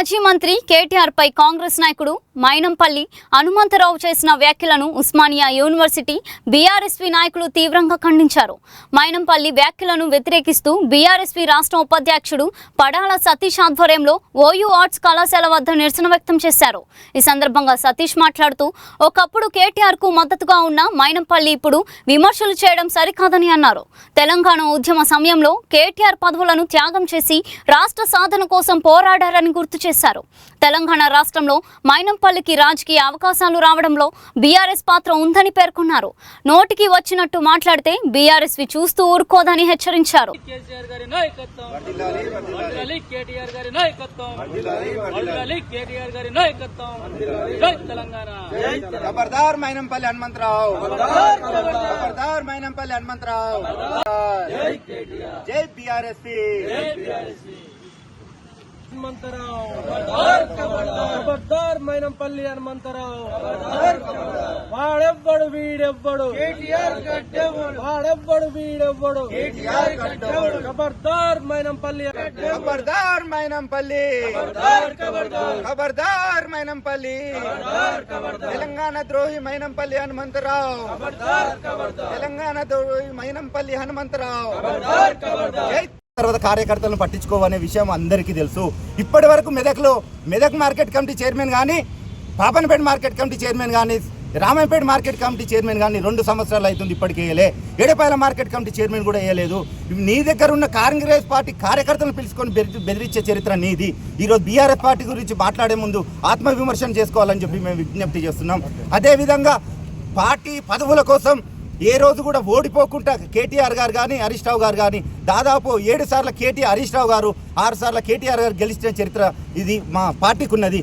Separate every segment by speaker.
Speaker 1: మాజీ మంత్రి కేటీఆర్ పై కాంగ్రెస్ నాయకుడు మైనంపల్లి హనుమంతరావు చేసిన వ్యాఖ్యలను ఉస్మానియా యూనివర్సిటీ బీఆర్ఎస్పీ నాయకులు తీవ్రంగా ఖండించారు. మైనంపల్లి వ్యాఖ్యలను వ్యతిరేకిస్తూ బీఆర్ఎస్పీ రాష్ట్ర ఉపాధ్యక్షుడు పడాల సతీష్ ఆధ్వర్యంలో ఓయూ ఆర్ట్స్ కళాశాల వద్ద నిరసన వ్యక్తం చేశారు. ఈ సందర్భంగా సతీష్ మాట్లాడుతూ ఒకప్పుడు కేటీఆర్ కు మద్దతుగా ఉన్న మైనంపల్లి ఇప్పుడు విమర్శలు చేయడం సరికాదని అన్నారు. తెలంగాణ ఉద్యమ సమయంలో కేటీఆర్ పదవులను త్యాగం చేసి రాష్ట్ర సాధన కోసం పోరాడారని గుర్తు చేశారు. తెలంగాణ రాష్ట్రంలో మైనంపల్లికి రాజకీయ అవకాశాలు రావడంలో బీఆర్ఎస్ పాత్ర ఉందని పేర్కొన్నారు. నోటికి వచ్చినట్టు మాట్లాడితే బీఆర్ఎస్వి చూస్తూ ఊరుకోదని హెచ్చరించారు.
Speaker 2: ఖబర్దార్ మైనంపల్లి హనుమంతరావు, ఖబర్దార్ మైనంపల్లి హనుమంతరావు, జై బీఆర్ఎస్పీ.
Speaker 3: ఖబర్దార్ మైనంపల్లి హనుమంతరావు, వాడెవ్వడు వీడెవ్వడు, వాడెవ్వడు వీడెవ్వడు, ఖబర్దార్ మైనంపల్లి,
Speaker 2: ఖబర్దార్ మైనంపల్లి, ఖబర్దార్ మైనంపల్లి, తెలంగాణ ద్రోహి మైనంపల్లి హనుమంతరావు, తెలంగాణ ద్రోహి మైనంపల్లి హనుమంతరావు. తర్వాత కార్యకర్తలను పట్టించుకోవనే విషయం అందరికీ తెలుసు. ఇప్పటి వరకు మెదక్ మార్కెట్ కమిటీ చైర్మన్ కానీ, పాపనపేట మార్కెట్ కమిటీ చైర్మన్ కానీ, రామాయపేట మార్కెట్ కమిటీ చైర్మన్ కానీ 2 సంవత్సరాలు అవుతుంది, ఇప్పటికీ వేయలే. ఏడపాయల మార్కెట్ కమిటీ చైర్మన్ కూడా వేయలేదు. నీ దగ్గర ఉన్న కాంగ్రెస్ పార్టీ కార్యకర్తలను పిలుచుకొని బెదిరించే చరిత్ర నీది. ఈరోజు బీఆర్ఎస్ పార్టీ గురించి మాట్లాడే ముందు ఆత్మవిమర్శన చేసుకోవాలని చెప్పి మేము విజ్ఞప్తి చేస్తున్నాం. అదేవిధంగా పార్టీ పదవుల కోసం ఏ రోజు కూడా ఓడిపోకుండా కేటీఆర్ గారు కానీ, హరీష్ రావు గారు కానీ దాదాపు 7 సార్లు హరీష్ రావు గారు 6 సార్లు కేటీఆర్ గారు గెలిచిన చరిత్ర ఇది మా పార్టీకి ఉన్నది.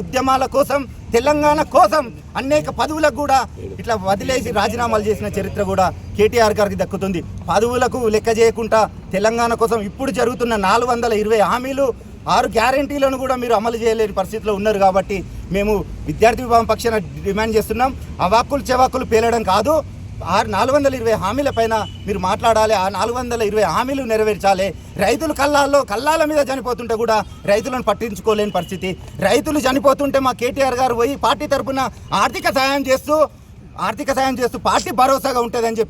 Speaker 2: ఉద్యమాల కోసం, తెలంగాణ కోసం అనేక పదవులకు కూడా ఇట్లా వదిలేసి రాజీనామాలు చేసిన చరిత్ర కూడా కేటీఆర్ గారికి దక్కుతుంది. పదవులకు లెక్క చేయకుండా తెలంగాణ కోసం ఇప్పుడు జరుగుతున్న 420 హామీలు, 6 గ్యారంటీలను కూడా మీరు అమలు చేయలేని పరిస్థితిలో ఉన్నారు. కాబట్టి మేము విద్యార్థి విభాగం పక్షాన డిమాండ్ చేస్తున్నాం. అవాక్కులు చెవాక్కులు పేలడం కాదు, 420 హామీల పైన మీరు మాట్లాడాలి. ఆ 420 హామీలు నెరవేర్చాలి. రైతులు కల్లాల మీద చనిపోతుంటే కూడా రైతులను పట్టించుకోలేని పరిస్థితి. రైతులు చనిపోతుంటే మా కేటీఆర్ గారు పోయి పార్టీ తరఫున ఆర్థిక సాయం చేస్తూ పార్టీ భరోసాగా ఉంటుందని చెప్పి